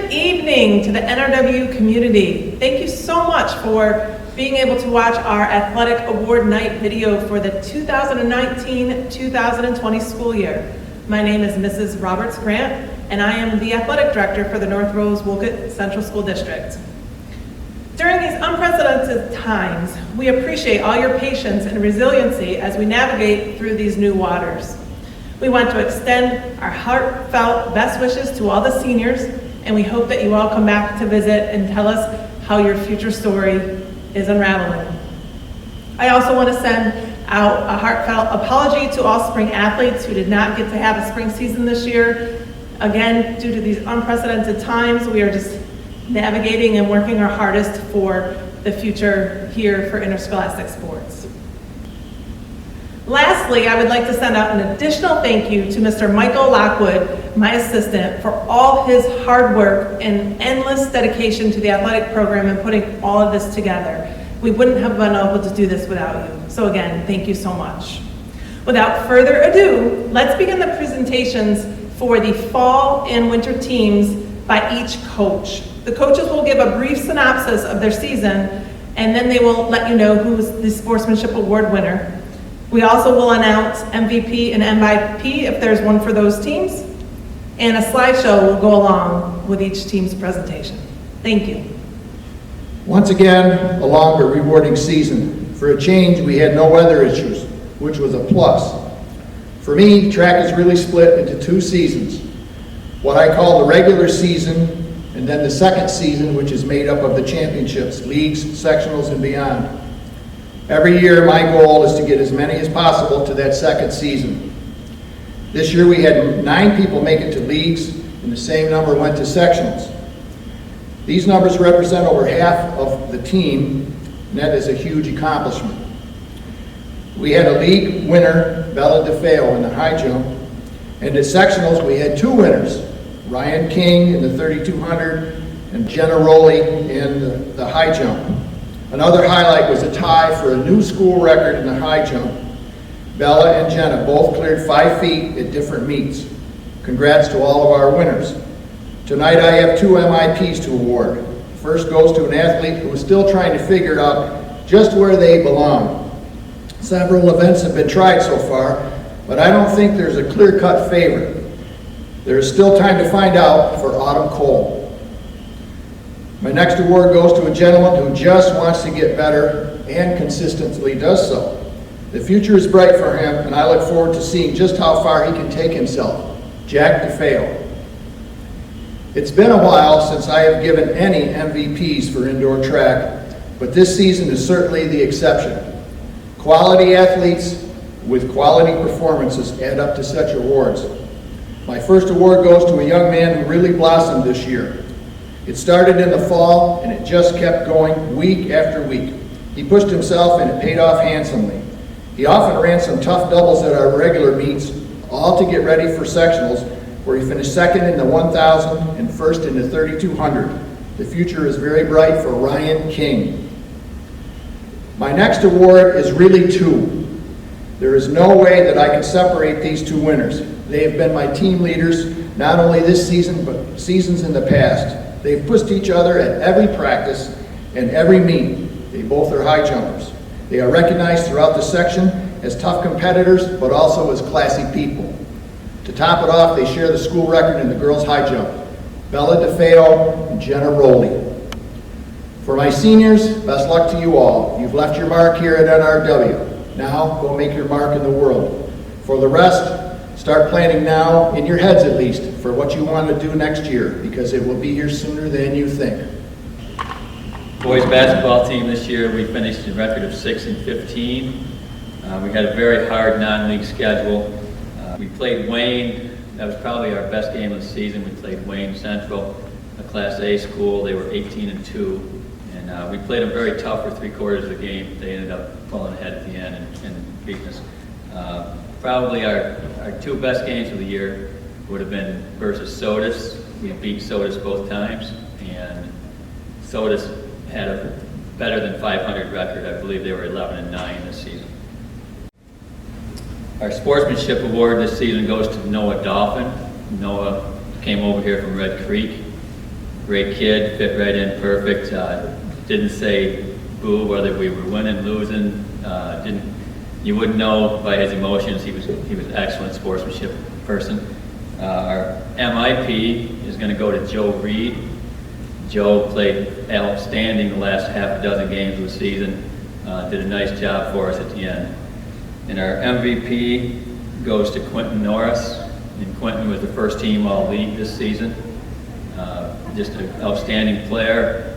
Good evening to the NRW community. Thank you so much for being able to watch our Athletic Award Night video for the 2019-2020 school year. My name is Mrs. Roberts Grant, and I am the Athletic Director for the North Rose-Wolcott Central School District. During these unprecedented times, we appreciate all your patience and resiliency as we navigate through these new waters. We want to extend our heartfelt best wishes to all the seniors, and we hope that you all come back to visit and tell us how your future story is unraveling. I also want to send out a heartfelt apology to all spring athletes who did not get to have a spring season this year. Again, due to these unprecedented times, we are just navigating and working our hardest for the future here for interscholastic sports. Lastly, I would like to send out an additional thank you to Mr. Michael Lockwood, my assistant, for all his hard work and endless dedication to the athletic program and putting all of this together. We wouldn't have been able to do this without you. So again, thank you so much. Without further ado, let's begin the presentations for the fall and winter teams by each coach. The coaches will give a brief synopsis of their season, and then they will let you know who is the Sportsmanship Award winner. We also will announce MVP and MIP if there's one for those teams, and a slideshow will go along with each team's presentation. Thank you. Once again, a long but rewarding season. For a change, we had no weather issues, which was a plus. For me, track is really split into two seasons. What I call the regular season, and then the second season, which is made up of the championships, leagues, sectionals, and beyond. Every year, my goal is to get as many as possible to that second season. This year, we had 9 people make it to leagues, and the same number went to sectionals. These numbers represent over half of the team, and that is a huge accomplishment. We had a league winner, Bella DeFeo, in the high jump, and at sectionals, we had 2 winners, Ryan King in the 3200 and Jenna Rowley in the high jump. Another highlight was a tie for a new school record in the high jump. Bella and Jenna both cleared 5 feet at different meets. Congrats to all of our winners. Tonight I have 2 MIPs to award. First goes to an athlete who is still trying to figure out just where they belong. Several events have been tried so far, but I don't think there's a clear-cut favorite. There is still time to find out for Autumn Cole. My next award goes to a gentleman who just wants to get better and consistently does so. The future is bright for him, and I look forward to seeing just how far he can take himself. Jack DeFeo. It's been a while since I have given any MVPs for indoor track, but this season is certainly the exception. Quality athletes with quality performances add up to such awards. My first award goes to a young man who really blossomed this year. It started in the fall, and it just kept going week after week. He pushed himself, and it paid off handsomely. He often ran some tough doubles at our regular meets, all to get ready for sectionals, where he finished second in the 1,000 and first in the 3,200. The future is very bright for Ryan King. My next award is really 2. There is no way that I can separate these 2 winners. They have been my team leaders, not only this season, but seasons in the past. They've pushed each other at every practice and every meet. They both are high jumpers. They are recognized throughout the section as tough competitors, but also as classy people. To top it off, they share the school record in the girls' high jump. Bella DeFeo and Jenna Rowley. For my seniors, best luck to you all. You've left your mark here at NRW. Now, go make your mark in the world. For the rest, start planning now, in your heads at least, for what you want to do next year, because it will be here sooner than you think. Boys basketball team this year, we finished a record of 6-15. We had a very hard non-league schedule. We played Wayne. That was probably our best game of the season. We played Wayne Central, a Class A school. They were 18-2. And we played them very tough for 3/4 of the game. They ended up pulling ahead at the end and beating us. Probably our 2 best games of the year would have been versus Sodas. We beat Sodas both times, and Sodas had a better than 500 record. I believe they were 11-9 this season. Our sportsmanship award this season goes to Noah Dolphin. Noah came over here from Red Creek. Great kid, fit right in perfect. Didn't say boo whether we were winning, losing. You wouldn't know by his emotions. He was an excellent sportsmanship person. Our MIP is going to go to Joe Reed. Joe played outstanding the last half a dozen games of the season. Did a nice job for us at the end. And our MVP goes to Quentin Norris. And Quentin was the first team all-league this season. Just an outstanding player.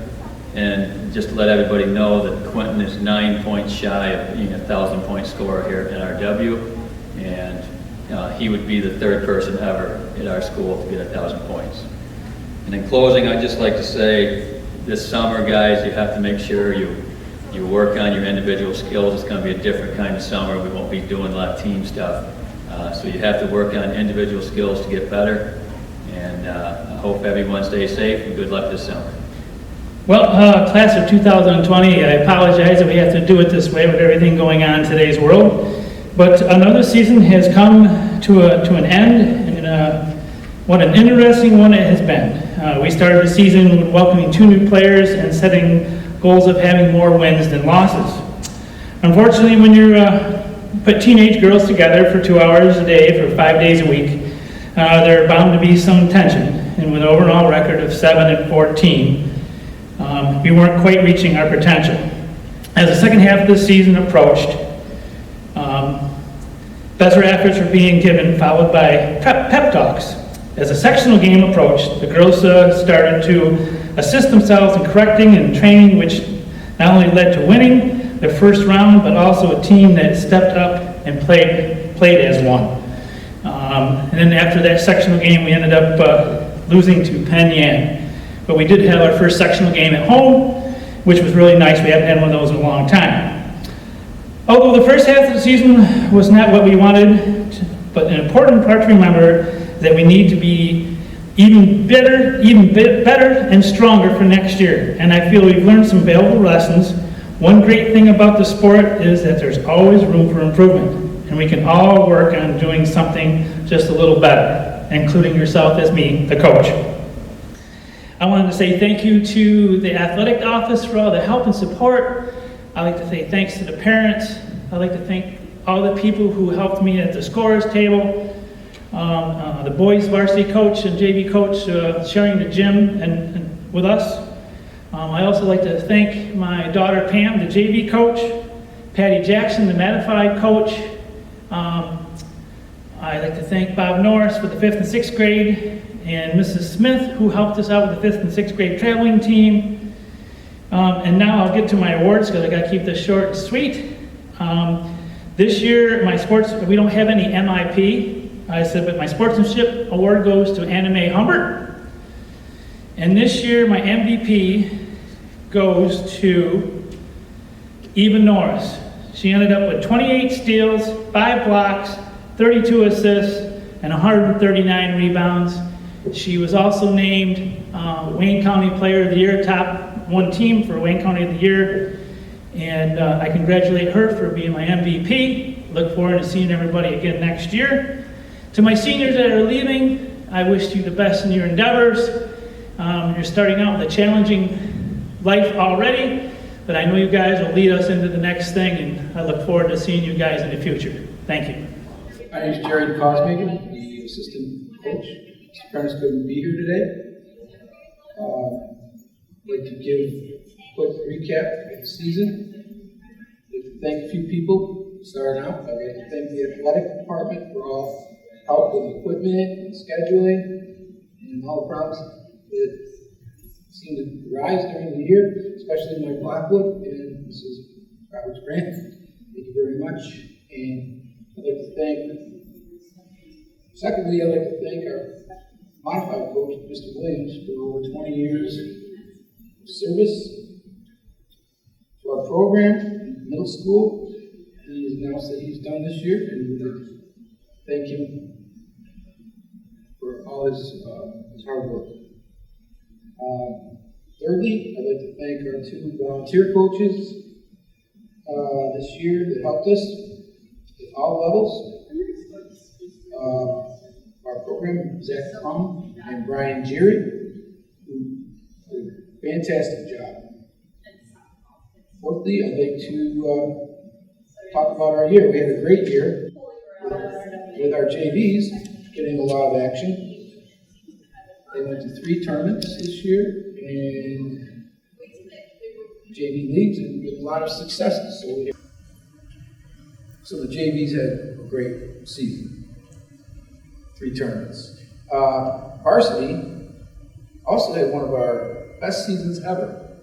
And just to let everybody know that Quentin is 9 points shy of being a 1,000-point scorer here at NRW. And he would be the third person ever at our school to get 1,000 points. And in closing, I'd just like to say, this summer, guys, you have to make sure you work on your individual skills. It's going to be a different kind of summer. We won't be doing a lot of team stuff. So you have to work on individual skills to get better. And I hope everyone stays safe, and good luck this summer. Well, class of 2020, I apologize that we have to do it this way with everything going on in today's world. But another season has come to an end, and what an interesting one it has been. We started the season with welcoming 2 new players and setting goals of having more wins than losses. Unfortunately, when you put teenage girls together for 2 hours a day for 5 days a week, there are bound to be some tension. And with an overall record of 7-14, we weren't quite reaching our potential. As the second half of the season approached, better efforts were being given, followed by pep talks. As the sectional game approached, the girls started to assist themselves in correcting and training, which not only led to winning the first round, but also a team that stepped up and played as one. And then after that sectional game, we ended up losing to Penn Yan. But we did have our first sectional game at home, which was really nice. We haven't had one of those in a long time. Although the first half of the season was not what we wanted, but an important part to remember is that we need to be even better and stronger for next year. And I feel we've learned some valuable lessons. One great thing about the sport is that there's always room for improvement. And we can all work on doing something just a little better, including yourself as me, the coach. I wanted to say thank you to the athletic office for all the help and support. I'd like to say thanks to the parents. I'd like to thank all the people who helped me at the scorer's table, the boys varsity coach and JV coach sharing the gym and with us. I also like to thank my daughter Pam, the JV coach, Patty Jackson, the modified coach. I'd like to thank Bob Norris for the 5th and 6th grade, and Mrs. Smith, who helped us out with the 5th and 6th grade traveling team. And now I'll get to my awards because I got to keep this short and sweet. This year, my sports, we don't have any MIP. I said, but my sportsmanship award goes to Anna Mae Humbert. And this year, my MVP goes to Eva Norris. She ended up with 28 steals, 5 blocks, 32 assists, and 139 rebounds. She was also named Wayne County Player of the Year, top 1 team for Wayne County of the Year. And I congratulate her for being my MVP. Look forward to seeing everybody again next year. To my seniors that are leaving, I wish you the best in your endeavors. You're starting out with a challenging life already, but I know you guys will lead us into the next thing, and I look forward to seeing you guys in the future. Thank you. My name is Jared Cosmaker, the assistant coach. Mr. Prentice couldn't be here today. I'd like to give a quick recap of the season. I'd like to thank a few people starting out. I'd like to thank the athletic department for all help with equipment and scheduling and all the problems that seemed to arise during the year, especially Mike Blackwood and Mrs. Roberts Grant. Thank you very much. And I'd like to secondly, I'd like to thank our modified coach, Mr. Williams, for over 20 years of service to our program in middle school. He has announced that he's done this year, and we'd like to thank him for all his hard work. Thirdly, I'd like to thank our 2 volunteer coaches this year that helped us at all levels. Our program, Zach Crum and Brian Jerry, who fantastic job. Fourthly, I'd like to talk about our year. We had a great year with our JVs getting a lot of action. They went to 3 tournaments this year and JV leagues and with a lot of successes. So the JVs had a great season. 3 tournaments. Varsity also had one of our best seasons ever.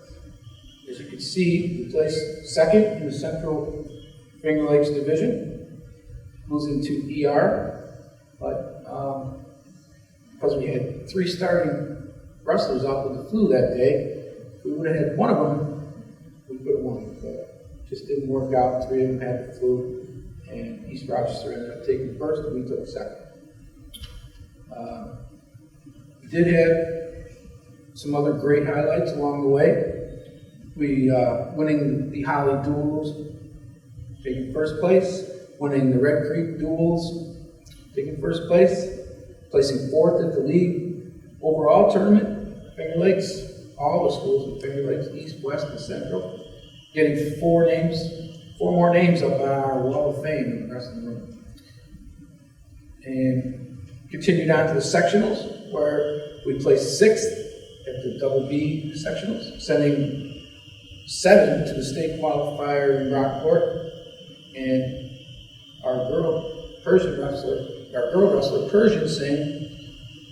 As you can see, we placed second in the Central Finger Lakes Division, losing to ER, but because we had 3 starting wrestlers out with the flu that day, if we would have had one of them, we could have won, but it just didn't work out. 3 of them had the flu, and East Rochester ended up taking first, and we took second. We did have some other great highlights along the way. We winning the Holly Duels, taking first place, winning the Red Creek Duels, taking first place, placing 4th at the league overall tournament, Finger Lakes, all the schools in Finger Lakes, East, West, and Central, getting 4 more names up on our Wall of Fame in the rest of the room. And continued on to the sectionals, where we placed 6th at the Double B sectionals, sending 7 to the state qualifier in Rockport, and our girl wrestler Persian Singh,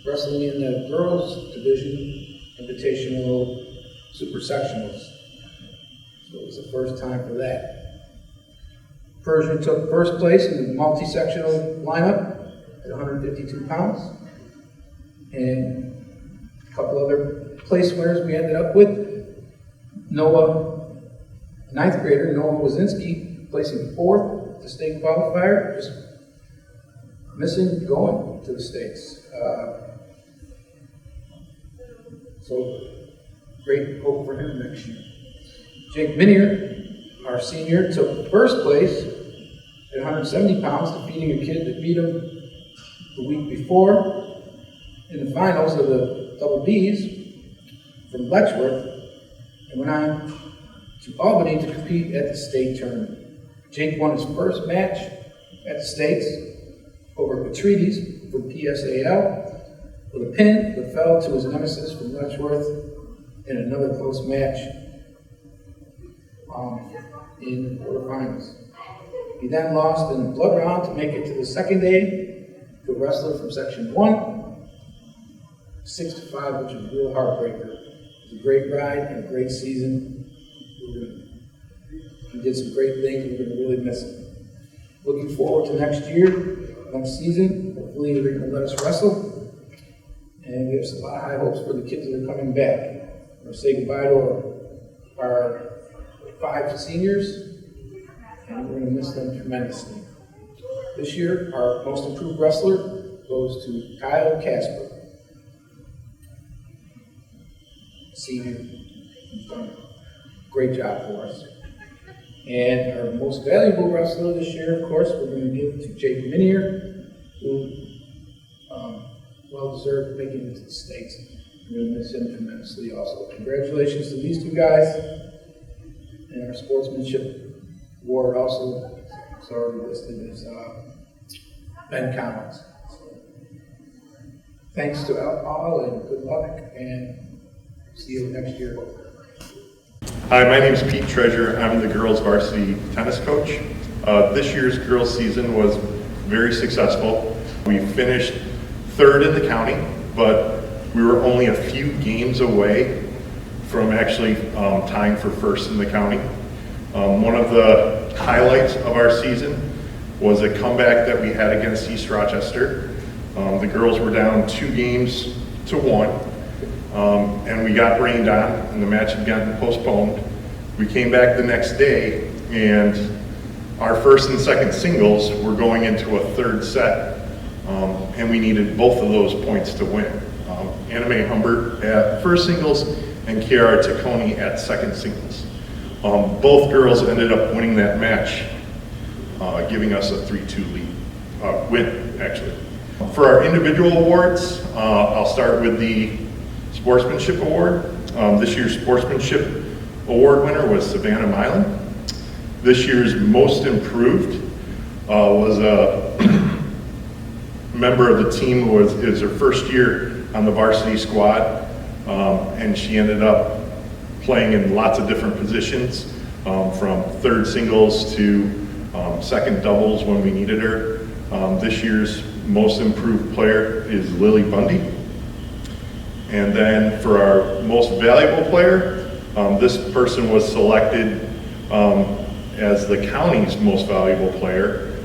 wrestling in the girls division invitational super sectionals. So it was the first time for that. Persian took first place in the multi-sectional lineup at 152 pounds, and a couple other place winners we ended up with. Noah, 9th grader, Noah Wazinski, placing 4th at the state qualifier, just missing going to the States. So great hope for him next year. Jake Minier, our senior, took first place at 170 pounds, defeating a kid that beat him the week before in the finals of the Double Bs from Letchworth, and went on to Albany to compete at the state tournament. Jake won his first match at the States over Petrides from PSAL with a pin, but fell to his nemesis from Letchworth in another close match in the quarterfinals. He then lost in the blood round to make it to the second day to a wrestler from Section 1, 6-5, which was a real heartbreaker. It was a great ride and a great season. He did some great things. We're going to really miss him. Looking forward to next year, next season. Hopefully they're going to let us wrestle. And we have a lot of high hopes for the kids that are coming back. We're going to say goodbye to our 5 seniors, and we're going to miss them tremendously. This year, our most improved wrestler goes to Kyle Casper, senior. He's done a great job for us. And our most valuable wrestler this year, of course, we're going to give to Jake Minier, who well-deserved making it to the States. We're going to miss him tremendously also. Congratulations to these 2 guys. And our sportsmanship award also is already listed as Ben Collins. So, thanks to all and good luck, and see you next year. Hi, my name is Pete Treasure. I'm the girls varsity tennis coach. This year's girls season was very successful. We finished 3rd in the county, but we were only a few games away from actually tying for 1st in the county. One of the highlights of our season was a comeback that we had against East Rochester. The girls were down 2 games to 1. And we got rained on, and the match had gotten postponed. We came back the next day, and our 1st and 2nd singles were going into a 3rd set, and we needed both of those points to win. Anna Mae Humbert at 1st singles and Kiara Tacconi at 2nd singles. Both girls ended up winning that match, giving us a 3-2 lead, win, actually. For our individual awards, I'll start with the Sportsmanship Award. This year's sportsmanship award winner was Savannah Milan. This year's most improved was a member of the team who is her first year on the varsity squad, and she ended up playing in lots of different positions, from third singles to second doubles when we needed her. This year's most improved player is Lily Bundy. And then for our most valuable player, this person was selected as the county's most valuable player.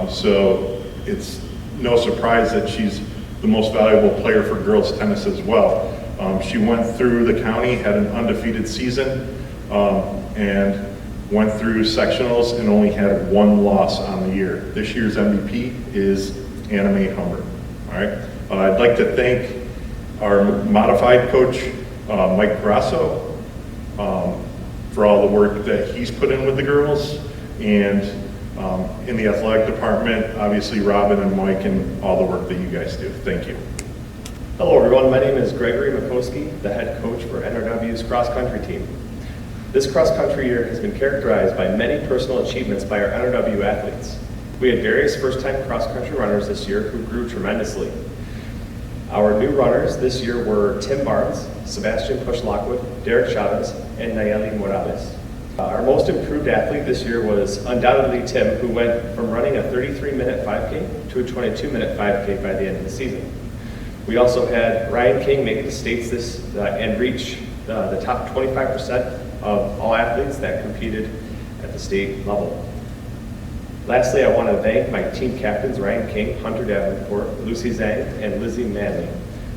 So it's no surprise that she's the most valuable player for girls tennis as well. She went through the county, had an undefeated season, and went through sectionals and only had one loss on the year. This year's MVP is Anna Mae Humber. All right. I'd like to thank our modified coach, Mike Grasso, for all the work that he's put in with the girls, and in the athletic department, obviously Robin and Mike and all the work that you guys do. Thank you. Hello everyone, my name is Gregory Makowski, the head coach for NRW's cross-country team. This cross-country year has been characterized by many personal achievements by our NRW athletes. We had various first-time cross-country runners this year who grew tremendously. Our new runners this year were Tim Barnes, Sebastian Push-Lockwood, Derek Chavez, and Nayeli Morales. Our most improved athlete this year was undoubtedly Tim, who went from running a 33-minute 5K to a 22-minute 5K by the end of the season. We also had Ryan King make the states and reach the top 25% of all athletes that competed at the state level. Lastly, I want to thank my team captains, Ryan King, Hunter Davenport, Lucy Zhang, and Lizzie Manley,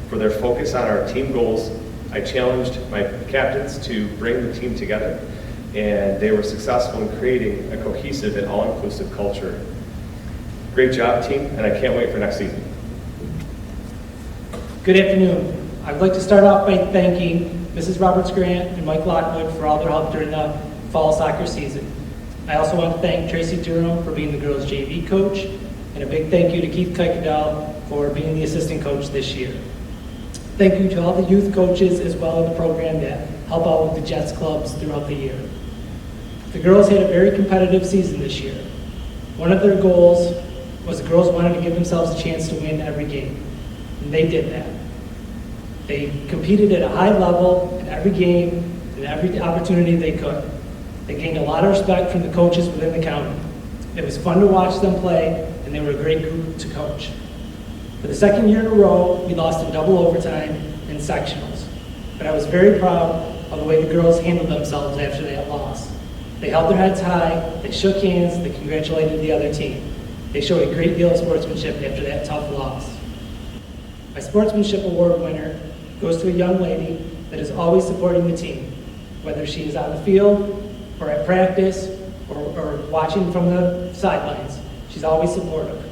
for their focus on our team goals. I challenged my captains to bring the team together, and they were successful in creating a cohesive and all-inclusive culture. Great job, team, and I can't wait for next season. Good afternoon. I would like to start off by thanking Mrs. Roberts Grant and Mike Lockwood for all their help during the fall soccer season. I also want to thank Tracy Durham for being the girls' JV coach, and a big thank you to Keith Kuykendall for being the assistant coach this year. Thank you to all the youth coaches as well in the program that help out with the Jets clubs throughout the year. The girls had a very competitive season this year. One of their goals was the girls wanted to give themselves a chance to win every game, and they did that. They competed at a high level in every game and every opportunity they could. They gained a lot of respect from the coaches within the county. It was fun to watch them play, and they were a great group to coach. For the second year in a row, we lost in double overtime in sectionals. But I was very proud of the way the girls handled themselves after that loss. They held their heads high, they shook hands, they congratulated the other team. They showed a great deal of sportsmanship after that tough loss. My sportsmanship award winner goes to a young lady that is always supporting the team, whether she is on the field or at practice or watching from the sidelines. She's always supportive.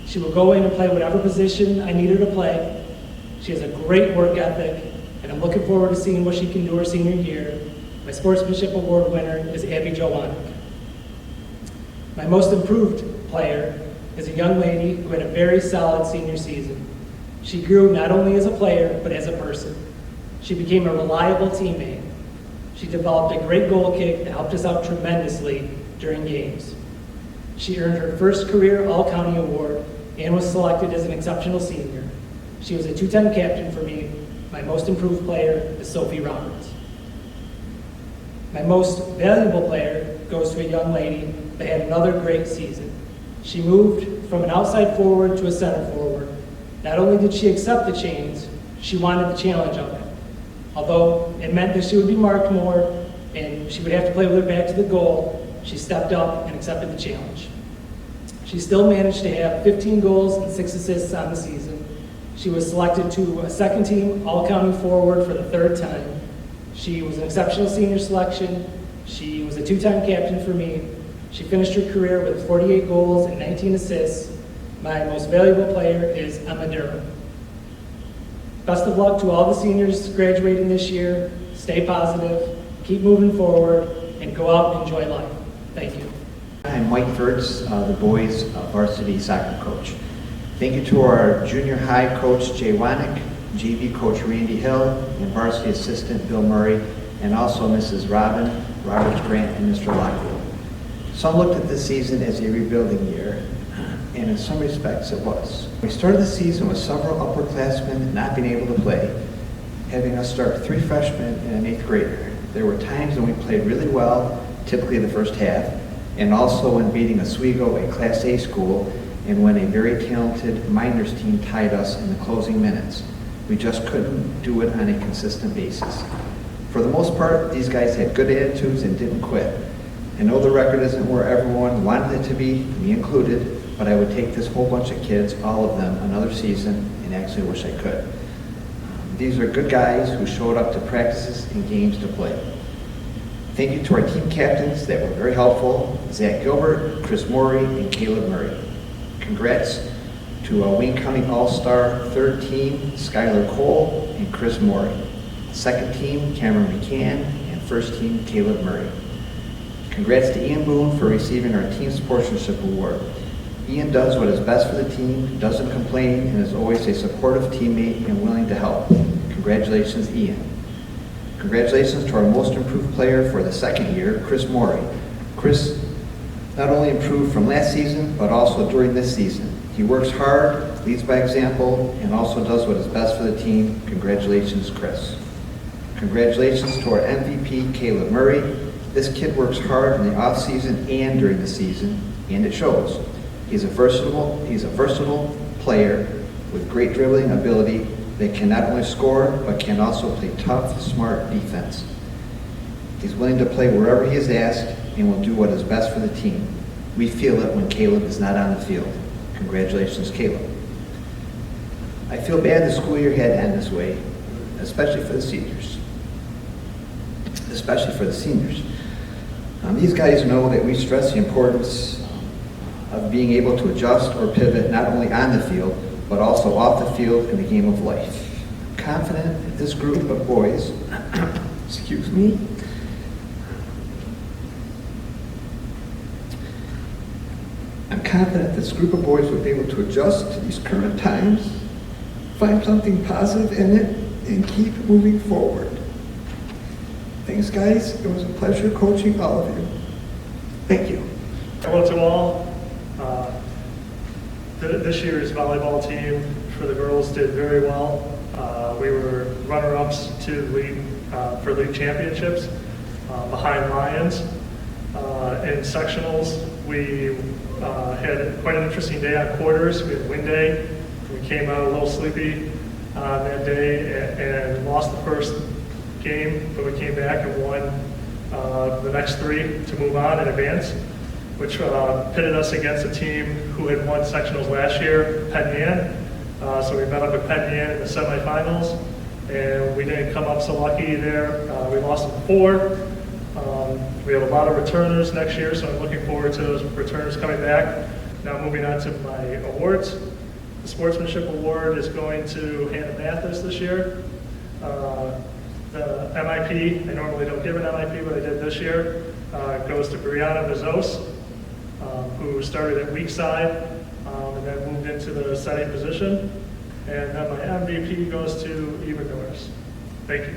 She will go in and play whatever position I need her to play. She has a great work ethic, and I'm looking forward to seeing what she can do her senior year. My sportsmanship award winner is Abby Jowanek. My most improved player is a young lady who had a very solid senior season. She grew not only as a player, but as a person. She became a reliable teammate. She developed a great goal kick that helped us out tremendously during games. She earned her first career All-County award and was selected as an exceptional senior. She was a two-time captain for me. My most improved player is Sophie Roberts. My most valuable player goes to a young lady that had another great season. She moved from an outside forward to a center forward. Not only did she accept the change, she wanted the challenge of it. Although it meant that she would be marked more and she would have to play with her back to the goal, she stepped up and accepted the challenge. She still managed to have 15 goals and 6 assists on the season. She was selected to a second team All-County forward for the third time. She was an exceptional senior selection. She was a two-time captain for me. She finished her career with 48 goals and 19 assists. My most valuable player is Emma Durham. Best of luck to all the seniors graduating this year. Stay positive, keep moving forward, and go out and enjoy life. Thank you. I'm Mike Verts, the boys varsity soccer coach. Thank you to our junior high coach, Jay Wanek, JV coach Randy Hill, and varsity assistant Bill Murray, and also Mrs. Roberts Grant, and Mr. Lockwood. Some looked at this season as a rebuilding year, and in some respects it was. We started the season with several upperclassmen not being able to play, having us start 3 freshmen and an 8th grader. There were times when we played really well, typically the first half, and also when beating Oswego, a Class A school, and when a very talented minors team tied us in the closing minutes. We just couldn't do it on a consistent basis. For the most part, these guys had good attitudes and didn't quit. I know the record isn't where everyone wanted it to be, me included, but I would take this whole bunch of kids, all of them, another season, and actually wish I could. These are good guys who showed up to practices and games to play. Thank you to our team captains that were very helpful, Zach Gilbert, Chris Morey, and Caleb Murray. Congrats to Wayne County All-Star 3rd team, Skylar Cole and Chris Morey. 2nd team, Cameron McCann, and 1st team, Caleb Murray. Congrats to Ian Boone for receiving our Team Sportsmanship Award. Ian does what is best for the team, doesn't complain, and is always a supportive teammate and willing to help. Congratulations, Ian. Congratulations to our most improved player for the 2nd year, Chris Morey. Chris not only improved from last season, but also during this season. He works hard, leads by example, and also does what is best for the team. Congratulations, Chris. Congratulations to our MVP, Caleb Murray. This kid works hard in the off-season and during the season, and it shows. He's a versatile player with great dribbling ability that can not only score, but can also play tough, smart defense. He's willing to play wherever he is asked and will do what is best for the team. We feel it when Caleb is not on the field. Congratulations, Caleb. I feel bad the school year had to end this way, especially for the seniors. These guys know that we stress the importance of being able to adjust or pivot not only on the field, but also off the field in the game of life. I'm confident that this group of boys, excuse me, would be able to adjust to these current times, find something positive in it, and keep moving forward. Thanks, guys. It was a pleasure coaching all of you. Thank you. Hello to all. This year's volleyball team for the girls did very well. We were runner-ups to league for league championships behind Lions. In sectionals, we had quite an interesting day on quarters. We had wind day. We came out a little sleepy that day and lost the first game, but we came back and won the next 3 to move on and advance, which pitted us against a team who had won sectionals last year, Penn Yan. So we met up with Penn Yan in the semifinals, and we didn't come up so lucky there. We lost them 4. We have a lot of returners next year, so I'm looking forward to those returners coming back. Now moving on to my awards. The Sportsmanship Award is going to Hannah Mathis this year. The MIP, I normally don't give an MIP, but I did this year, goes to Brianna Vazos, who started at weak side and then moved into the setting position. And then my MVP goes to Eva Norris. Thank you.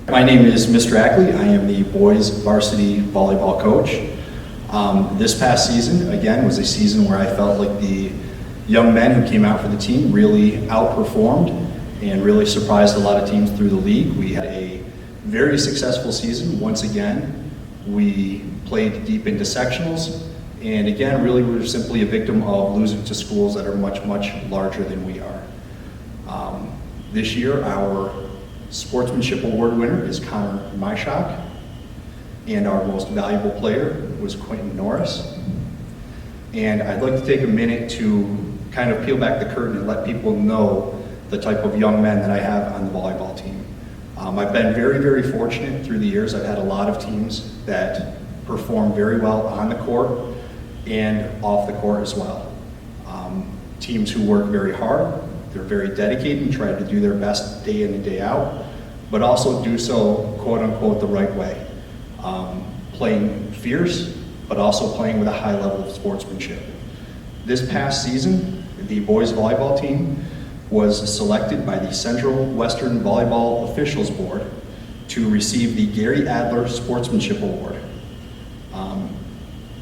My name is Mr. Ackley. I am the boys varsity volleyball coach. This past season, again, was a season where I felt like the young men who came out for the team really outperformed and really surprised a lot of teams through the league. We had a very successful season. Once again, we played deep into sectionals, and again, really we were simply a victim of losing to schools that are much, much larger than we are. This year, our Sportsmanship Award winner is Connor Myshock, and our most valuable player was Quentin Norris. And I'd like to take a minute to kind of peel back the curtain and let people know the type of young men that I have on the volleyball team. I've been very, very fortunate through the years. I've had a lot of teams that perform very well on the court and off the court as well. Teams who work very hard, they're very dedicated and try to do their best day in and day out, but also do so, quote unquote, the right way. Playing fierce, but also playing with a high level of sportsmanship. This past season, the boys volleyball team was selected by the Central Western Volleyball Officials Board to receive the Gary Adler Sportsmanship Award.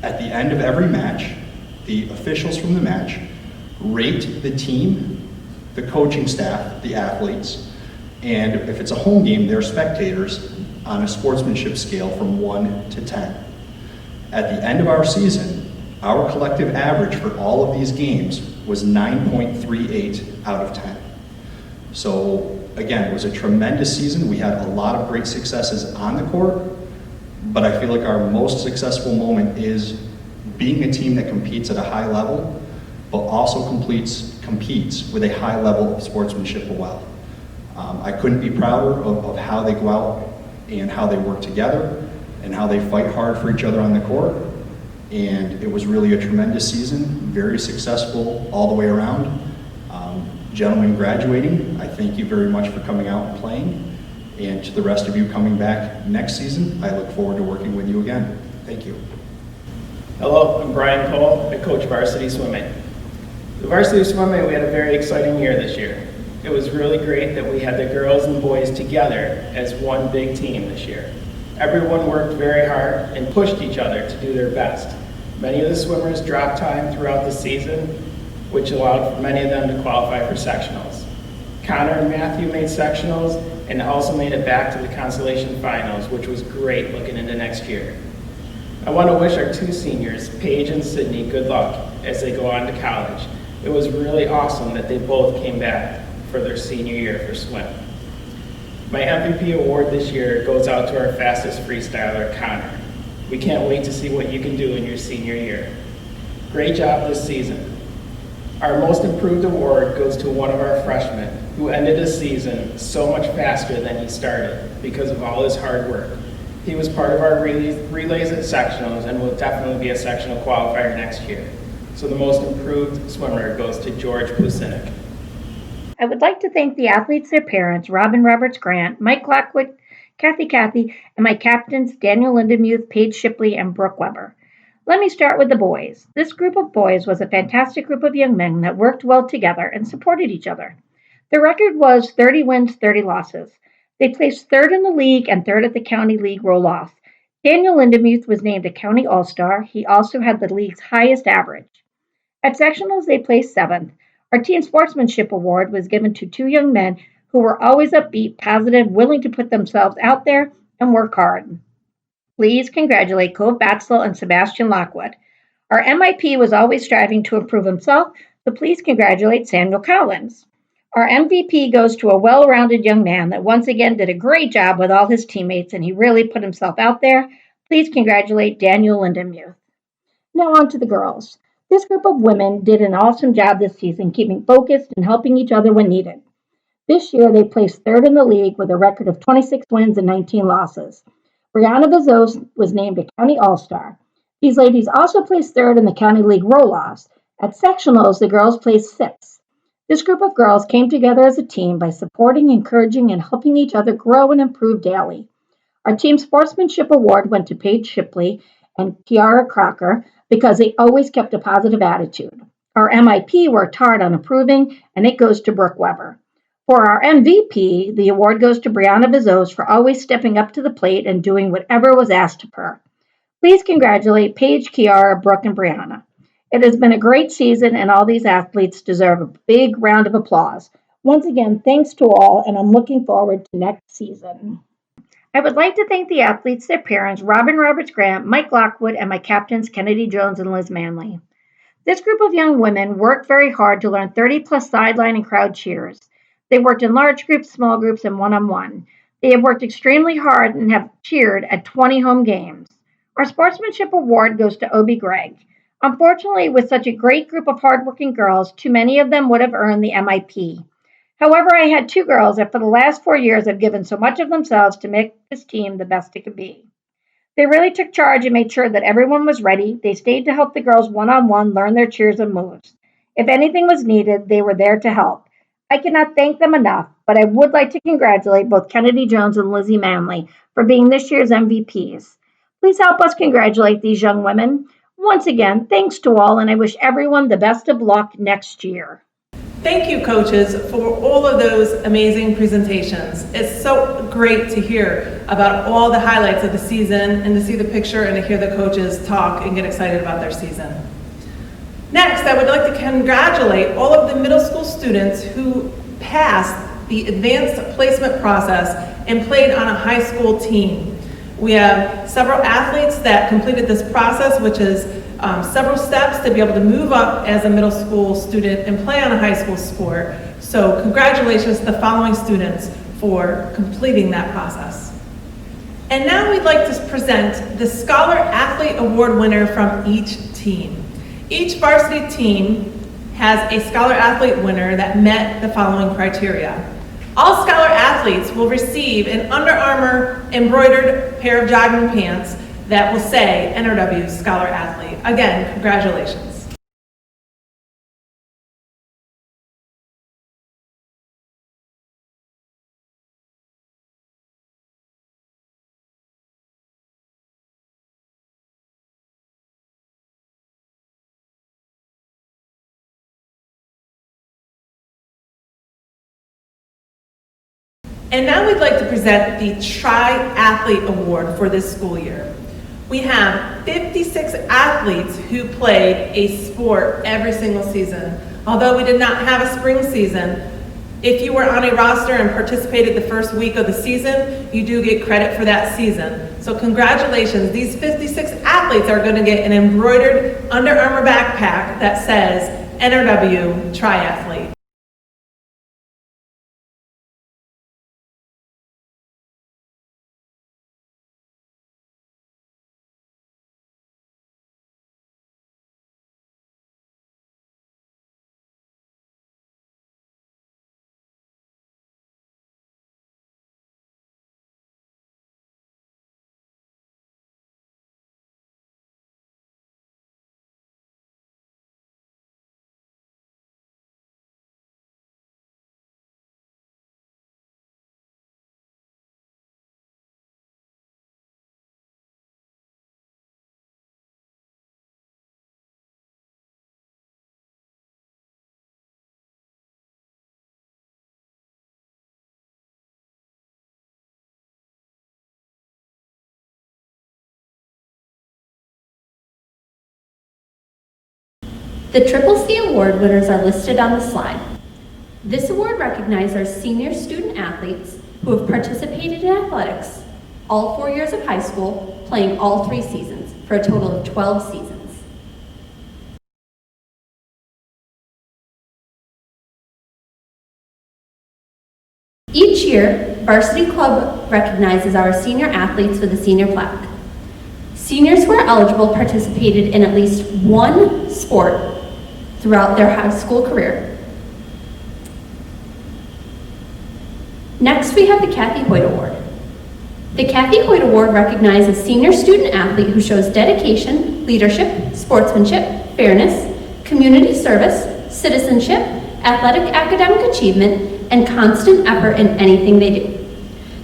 At the end of every match, the officials from the match rate the team, the coaching staff, the athletes, and if it's a home game, they're spectators on a sportsmanship scale from 1 to 10. At the end of our season, our collective average for all of these games was 9.38 out of 10. So again, it was a tremendous season. We had a lot of great successes on the court, but I feel like our most successful moment is being a team that competes at a high level, but also competes with a high level of sportsmanship as well. I couldn't be prouder of how they go out and how they work together and how they fight hard for each other on the court. And it was really a tremendous season, very successful all the way around. Gentlemen graduating, I thank you very much for coming out and playing. And to the rest of you coming back next season, I look forward to working with you again. Thank you. Hello, I'm Brian Cole. I coach varsity swimming. The varsity swimming, we had a very exciting year this year. It was really great that we had the girls and boys together as one big team this year. Everyone worked very hard and pushed each other to do their best. Many of the swimmers dropped time throughout the season, which allowed for many of them to qualify for sectionals. Connor and Matthew made sectionals and also made it back to the consolation finals, which was great looking into next year. I want to wish our two seniors, Paige and Sydney, good luck as they go on to college. It was really awesome that they both came back for their senior year for swim. My MVP award this year goes out to our fastest freestyler, Connor. We can't wait to see what you can do in your senior year. Great job this season. Our most improved award goes to one of our freshmen who ended the season so much faster than he started because of all his hard work. He was part of our relays at sectionals and will definitely be a sectional qualifier next year. So the most improved swimmer goes to George Plusinik. I would like to thank the athletes, their parents, Robin Roberts Grant, Mike Lockwood, Kathy, and my captains, Daniel Lindemuth, Paige Shipley, and Brooke Weber. Let me start with the boys. This group of boys was a fantastic group of young men that worked well together and supported each other. The record was 30 wins, 30 losses. They placed third in the league and third at the county league roll-off. Daniel Lindemuth was named a county all-star. He also had the league's highest average. At sectionals, they placed seventh. Our team sportsmanship award was given to two young men who were always upbeat, positive, willing to put themselves out there and work hard. Please congratulate Cove Batzel and Sebastian Lockwood. Our MIP was always striving to improve himself, so please congratulate Samuel Collins. Our MVP goes to a well-rounded young man that once again did a great job with all his teammates and he really put himself out there. Please congratulate Daniel Lindemuth. Now on to the girls. This group of women did an awesome job this season, keeping focused and helping each other when needed. This year, they placed third in the league with a record of 26 wins and 19 losses. Brianna Bezos was named a county all-star. These ladies also placed third in the county league roll-offs. At sectionals, the girls placed sixth. This group of girls came together as a team by supporting, encouraging, and helping each other grow and improve daily. Our team sportsmanship award went to Paige Shipley and Kiara Crocker because they always kept a positive attitude. Our MIP worked hard on improving, and it goes to Brooke Weber. For our MVP, the award goes to Brianna Bezos for always stepping up to the plate and doing whatever was asked of her. Please congratulate Paige, Kiara, Brooke, and Brianna. It has been a great season, and all these athletes deserve a big round of applause. Once again, thanks to all, and I'm looking forward to next season. I would like to thank the athletes, their parents, Robin Roberts Grant, Mike Lockwood, and my captains, Kennedy Jones and Liz Manley. This group of young women worked very hard to learn 30-plus sideline and crowd cheers. They worked in large groups, small groups, and one-on-one. They have worked extremely hard and have cheered at 20 home games. Our sportsmanship award goes to Obie Gregg. Unfortunately, with such a great group of hardworking girls, too many of them would have earned the MIP. However, I had two girls that for the last 4 years have given so much of themselves to make this team the best it could be. They really took charge and made sure that everyone was ready. They stayed to help the girls one-on-one learn their cheers and moves. If anything was needed, they were there to help. I cannot thank them enough, but I would like to congratulate both Kennedy Jones and Lizzie Manley for being this year's MVPs. Please help us congratulate these young women. Once again, thanks to all, and I wish everyone the best of luck next year. Thank you, coaches, for all of those amazing presentations. It's so great to hear about all the highlights of the season and to see the picture and to hear the coaches talk and get excited about their season. Next, I would like to congratulate all of the middle school students who passed the advanced placement process and played on a high school team. We have several athletes that completed this process, which is several steps to be able to move up as a middle school student and play on a high school sport. So congratulations to the following students for completing that process. And now we'd like to present the Scholar Athlete Award winner from each team. Each varsity team has a Scholar Athlete winner that met the following criteria. All Scholar athletes will receive an Under Armour embroidered pair of jogging pants that will say NRW Scholar Athlete. Again, congratulations. And now we'd like to present the Tri-Athlete Award for this school year. We have 56 athletes who played a sport every single season. Although we did not have a spring season, if you were on a roster and participated the first week of the season, you do get credit for that season. So congratulations, these 56 athletes are going to get an embroidered Under Armour backpack that says NRW Triathlete. The Triple C Award winners are listed on the slide. This award recognizes our senior student athletes who have participated in athletics all 4 years of high school, playing all 3 seasons, for a total of 12 seasons. Each year, Varsity Club recognizes our senior athletes with a senior plaque. Seniors who are eligible participated in at least one sport throughout their high school career. Next, we have the Kathy Hoyt Award. The Kathy Hoyt Award recognizes a senior student athlete who shows dedication, leadership, sportsmanship, fairness, community service, citizenship, athletic academic achievement, and constant effort in anything they do.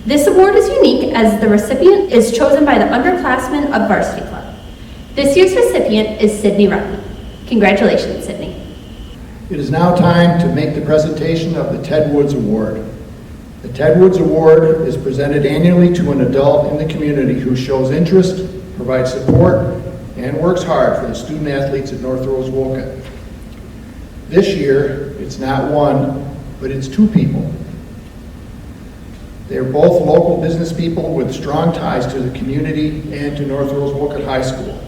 This award is unique as the recipient is chosen by the underclassmen of Varsity Club. This year's recipient is Sydney Rutman. Congratulations, Sydney. It is now time to make the presentation of the Ted Woods Award. The Ted Woods Award is presented annually to an adult in the community who shows interest, provides support, and works hard for the student athletes at North Rose-Wolcott. This year, it's not one, but it's 2 people. They're both local business people with strong ties to the community and to North Rose-Wolcott High School.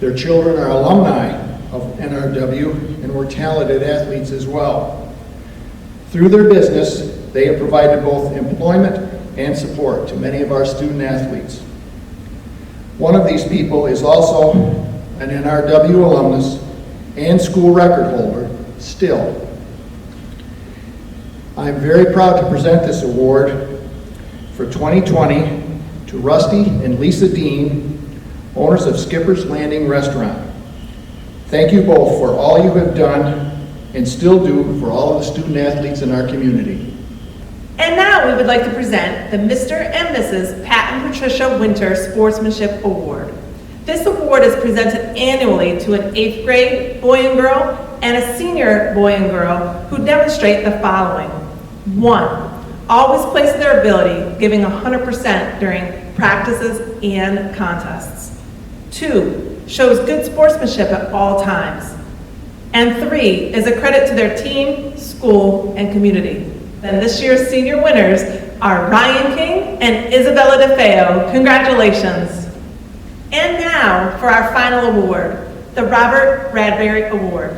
Their children are alumni of NRW and were talented athletes as well. Through their business, they have provided both employment and support to many of our student athletes. One of these people is also an NRW alumnus and school record holder, still. I'm very proud to present this award for 2020 to Rusty and Lisa Dean, owners of Skipper's Landing Restaurant. Thank you both for all you have done and still do for all of the student athletes in our community. And now we would like to present the Mr. and Mrs. Pat and Patricia Winter Sportsmanship Award. This award is presented annually to an 8th grade boy and girl and a senior boy and girl who demonstrate the following. 1, always plays to their ability, giving 100% during practices and contests. 2, shows good sportsmanship at all times. And 3, is a credit to their team, school, and community. Then this year's senior winners are Ryan King and Isabella DeFeo. Congratulations. And now for our final award, the Robert Bradbury Award.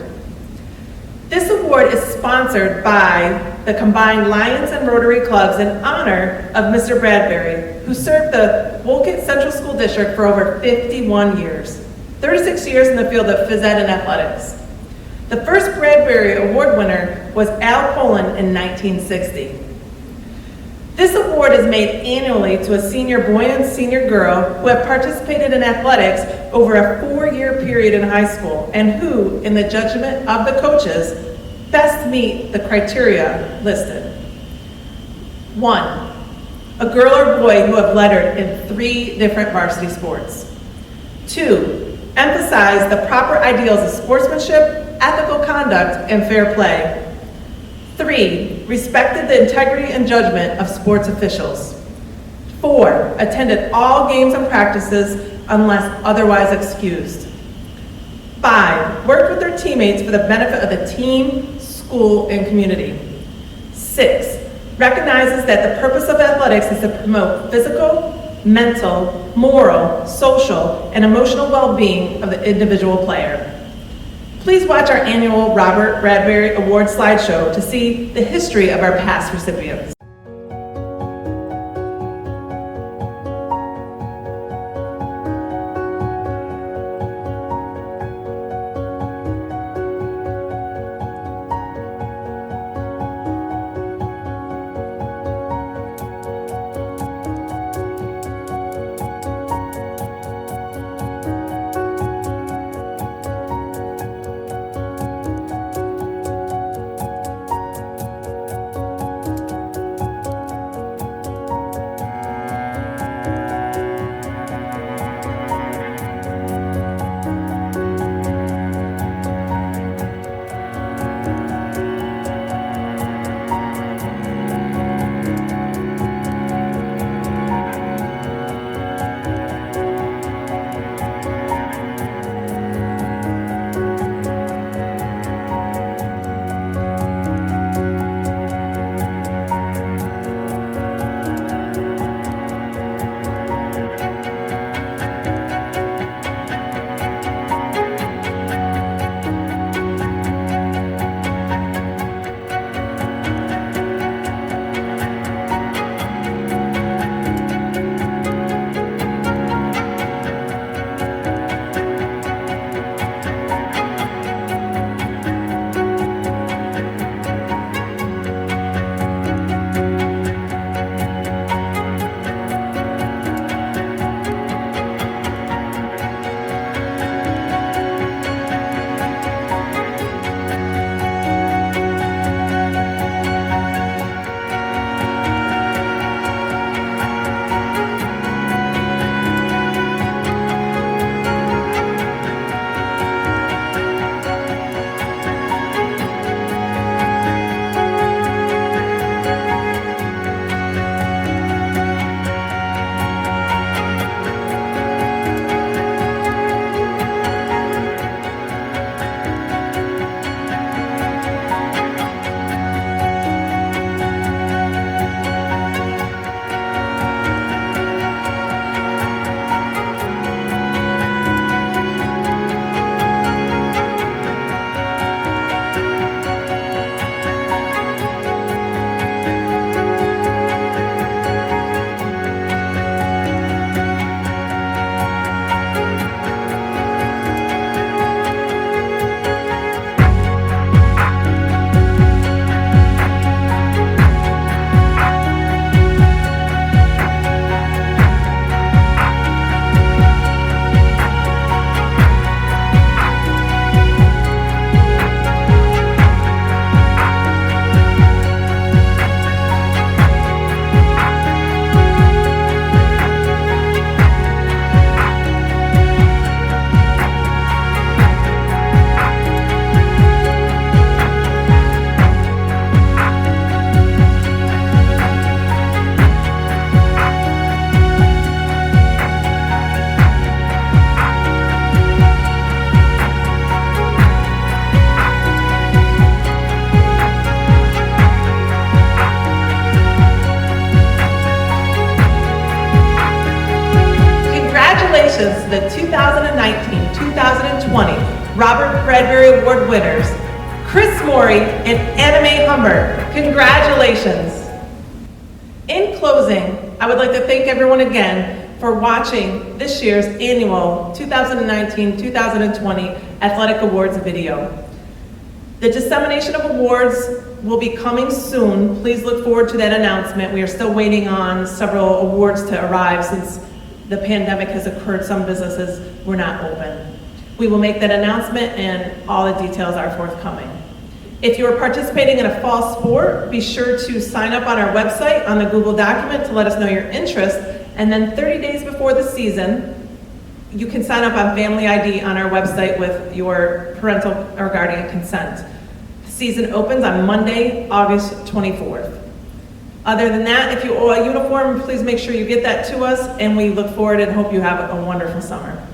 This award is sponsored by the combined Lions and Rotary Clubs in honor of Mr. Bradbury, who served the Wolcott Central School District for over 51 years, 36 years in the field of phys ed and athletics. The first Bradbury Award winner was Al Poland in 1960. This award is made annually to a senior boy and senior girl who have participated in athletics over a 4-year period in high school and who, in the judgment of the coaches, best meet the criteria listed. 1, a girl or boy who have lettered in 3 different varsity sports. 2, emphasize the proper ideals of sportsmanship, ethical conduct, and fair play. 3, respected the integrity and judgment of sports officials. 4, attended all games and practices unless otherwise excused. 5, worked with their teammates for the benefit of the team, school, and community. 6, recognizes that the purpose of athletics is to promote physical, mental, moral, social, and emotional well-being of the individual player. Please watch our annual Robert Bradbury Award slideshow to see the history of our past recipients. Robert Bradbury Award winners, Chris Morey and Anime Humber. Congratulations. In closing, I would like to thank everyone again for watching this year's annual 2019-2020 Athletic Awards video. The dissemination of awards will be coming soon. Please look forward to that announcement. We are still waiting on several awards to arrive since the pandemic has occurred. Some businesses were not open. We will make that announcement and all the details are forthcoming. If you are participating in a fall sport, be sure to sign up on our website on the Google document to let us know your interest. And then 30 days before the season, you can sign up on Family ID on our website with your parental or guardian consent. The season opens on Monday, August 24th. Other than that, if you owe a uniform, please make sure you get that to us, and we look forward and hope you have a wonderful summer.